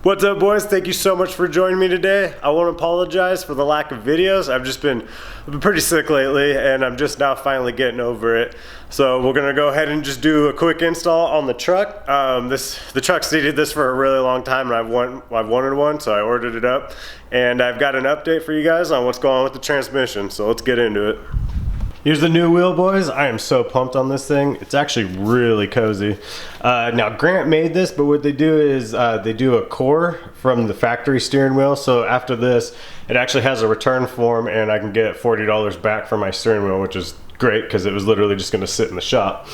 What's up, boys? Thank you so much for joining me today. I want to apologize for the lack of videos. I've been pretty sick lately, and I'm just now finally getting over it. So we're gonna go ahead and just do a quick install on the truck. The truck's needed this for a really long time, and I've wanted one, so I ordered it up. And I've got an update for you guys on what's going on with the transmission. So let's get into it. Here's the new wheel, boys. I am so pumped on this thing. It's actually really cozy. Now Grant made this, but what they do is they do a core from the factory steering wheel. So after this, it actually has a return form, and I can get $40 back for my steering wheel, which is great because it was literally just gonna sit in the shop.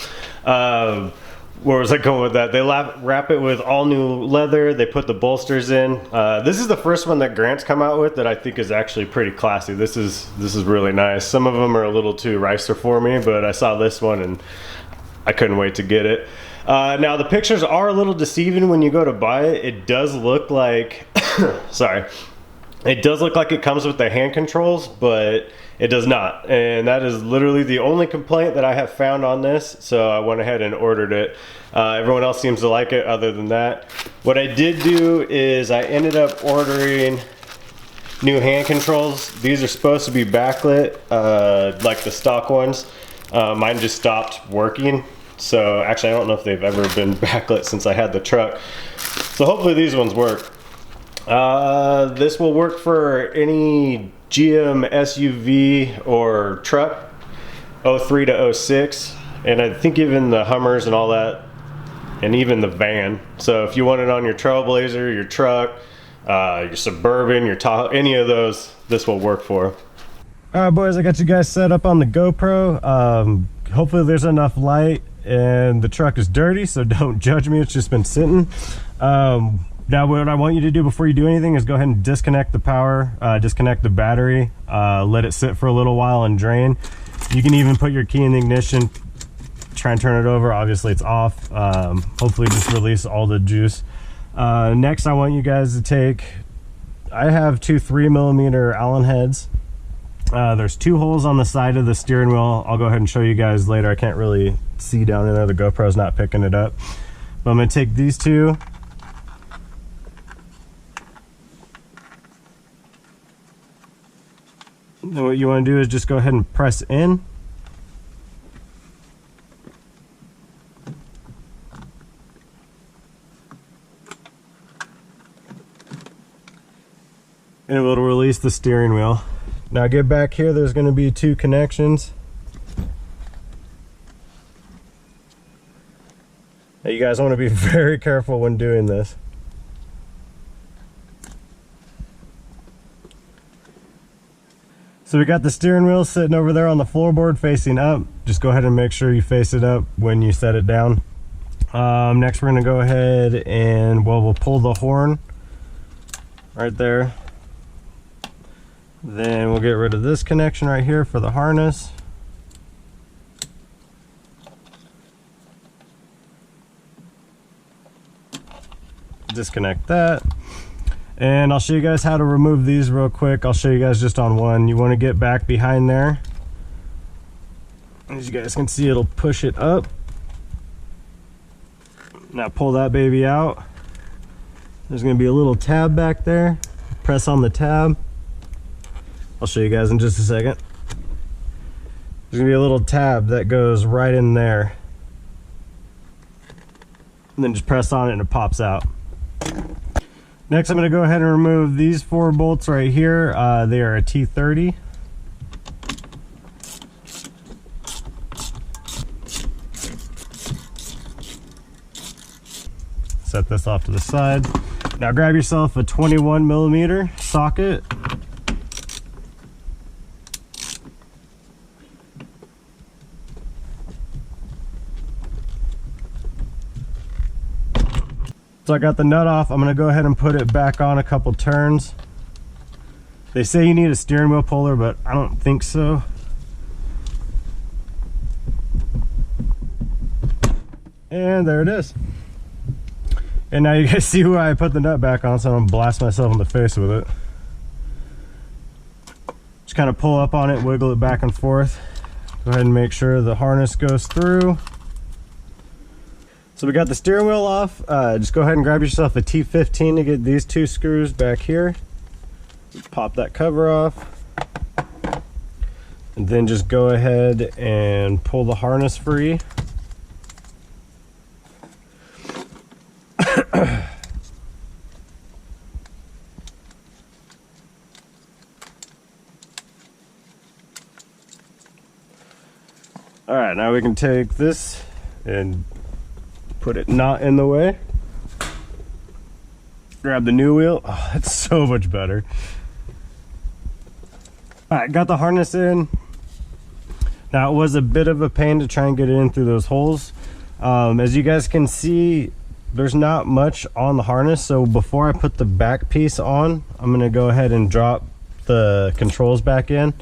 Where was I going with that? They wrap it with all new leather. They put the bolsters in. This is the first one that Grant's come out with that I think is actually pretty classy. This is really nice. Some of them are a little too ricer for me, but I saw this one and I couldn't wait to get it. Now the pictures are a little deceiving when you go to buy it. It does look like, sorry. It does look like it comes with the hand controls, but it does not. And that is literally the only complaint that I have found on this. So I went ahead and ordered it. Everyone else seems to like it other than that. What I did do is I ended up ordering new hand controls. These are supposed to be backlit, like the stock ones. Mine just stopped working. So actually I don't know if they've ever been backlit since I had the truck. So hopefully these ones work. This will work for any GM SUV or truck, 03 to 06, and I think even the Hummers and all that, and even the van. So if you want it on your Trailblazer, your truck, your Suburban, your Tahoe, any of those, this will work for. Alright, boys, I got you guys set up on the GoPro. Hopefully there's enough light, and the truck is dirty, so don't judge me. It's just been sitting. Now what I want you to do before you do anything is go ahead and disconnect the power, disconnect the battery, let it sit for a little while and drain. You can even put your key in the ignition, try and turn it over. Obviously it's off. Hopefully just release all the juice. Next I want you guys to take, I have two 3mm Allen heads. There's two holes on the side of the steering wheel. I'll go ahead and show you guys later. I can't really see down in there. The GoPro's not picking it up. But I'm gonna take these two. Then what you want to do is just go ahead and press in. And it will release the steering wheel. Now get back here, there's going to be two connections. Now you guys want to be very careful when doing this. So we got the steering wheel sitting over there on the floorboard facing up. Just go ahead and make sure you face it up when you set it down. Next we're gonna go ahead and, well, we'll pull the horn right there. Then we'll get rid of this connection right here for the harness. Disconnect that. And I'll show you guys how to remove these real quick. I'll show you guys just on one. You want to get back behind there. As you guys can see, it'll push it up. Now pull that baby out. There's going to be a little tab back there. Press on the tab. I'll show you guys in just a second. There's going to be a little tab that goes right in there. And then just press on it and it pops out. Next, I'm going to go ahead and remove these four bolts right here. They are a T30. Set this off to the side. Now grab yourself a 21mm socket. So I got the nut off. I'm going to go ahead and put it back on a couple turns. They say you need a steering wheel puller, but I don't think so. And there it is. And now you guys see why I put the nut back on, so I'm going to blast myself in the face with it. Just kind of pull up on it, wiggle it back and forth. Go ahead and make sure the harness goes through. So we got the steering wheel off. Just go ahead and grab yourself a T15 to get these two screws back here. Pop that cover off. And then just go ahead and pull the harness free. All right, now we can take this and put it not in the way. Grab the new wheel. Oh, that's so much better. All right, got the harness in. Now it was a bit of a pain to try and get it in through those holes. As you guys can see, there's not much on the harness. So before I put the back piece on, I'm gonna go ahead and drop the controls back in.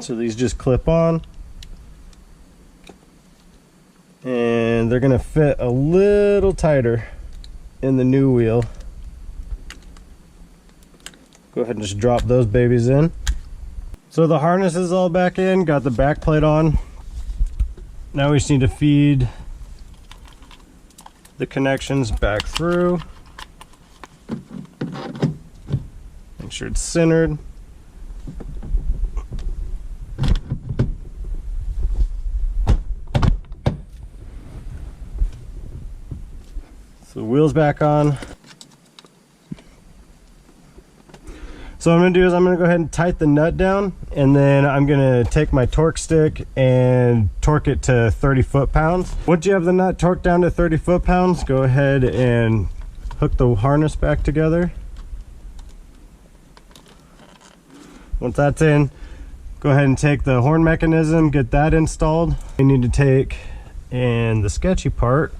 So these just clip on. And they're gonna fit a little tighter in the new wheel. Go ahead and just drop those babies in. So the harness is all back in, got the back plate on. Now we just need to feed the connections back through. Make sure it's centered. So the wheel's back on. So what I'm gonna do is I'm gonna go ahead and tighten the nut down, and then I'm gonna take my torque stick and torque it to 30 foot-pounds. Once you have the nut torqued down to 30 foot-pounds, go ahead and hook the harness back together. Once that's in, go ahead and take the horn mechanism, get that installed. You need to take and the sketchy part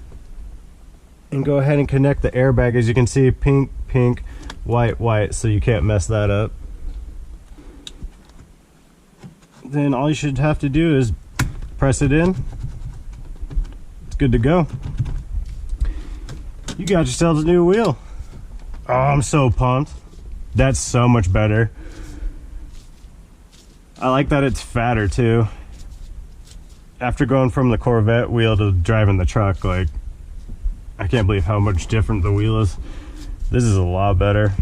and go ahead and connect the airbag. As you can see, pink, pink, white, white, so you can't mess that up. Then all you should have to do is press it in. It's good to go. You got yourselves a new wheel. Oh, I'm so pumped. That's so much better. I like that it's fatter too. After going from the Corvette wheel to driving the truck, like, I can't believe how much different the wheel is. This is a lot better.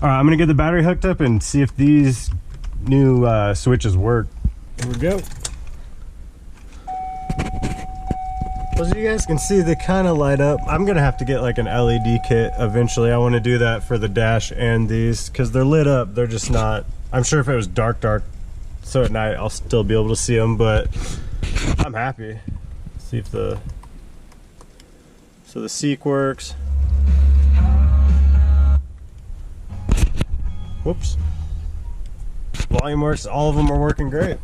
All right, I'm gonna get the battery hooked up and see if these new switches work. Here we go. As you guys can see, they kind of light up. I'm gonna have to get like an LED kit eventually. I want to do that for the dash and these, because they're lit up. They're just not. I'm sure if it was dark, so at night I'll still be able to see them, but I'm happy. Let's see if the seek works. Whoops. Volume works. All of them are working great.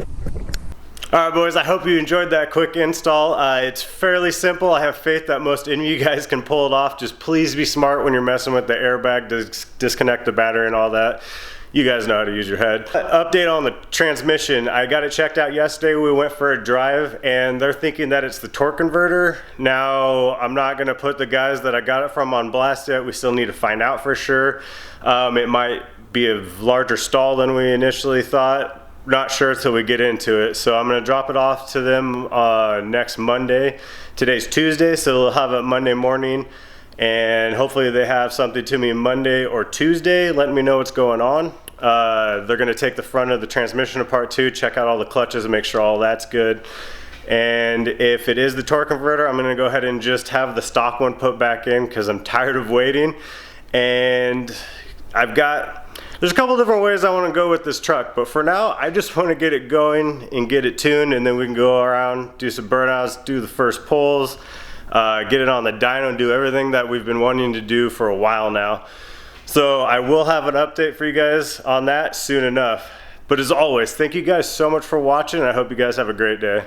All right, boys, I hope you enjoyed that quick install. It's fairly simple. I have faith that most of you guys can pull it off. Just please be smart when you're messing with the airbag to disconnect the battery and all that. You guys know how to use your head. Update on the transmission. I got it checked out yesterday. We went for a drive and they're thinking that it's the torque converter. Now, I'm not gonna put the guys that I got it from on blast yet. We still need to find out for sure. It might be a larger stall than we initially thought. Not sure until we get into it. So I'm gonna drop it off to them next Monday. Today's Tuesday, so they'll have it Monday morning. And hopefully they have something to me Monday or Tuesday letting me know what's going on. They're gonna take the front of the transmission apart too, check out all the clutches and make sure all that's good. And if it is the torque converter, I'm gonna go ahead and just have the stock one put back in because I'm tired of waiting. And there's a couple different ways I want to go with this truck, but for now I just want to get it going and get it tuned, and then we can go around, do some burnouts, do the first pulls, get it on the dyno, and do everything that we've been wanting to do for a while now. So I will have an update for you guys on that soon enough. But as always, thank you guys so much for watching, and I hope you guys have a great day.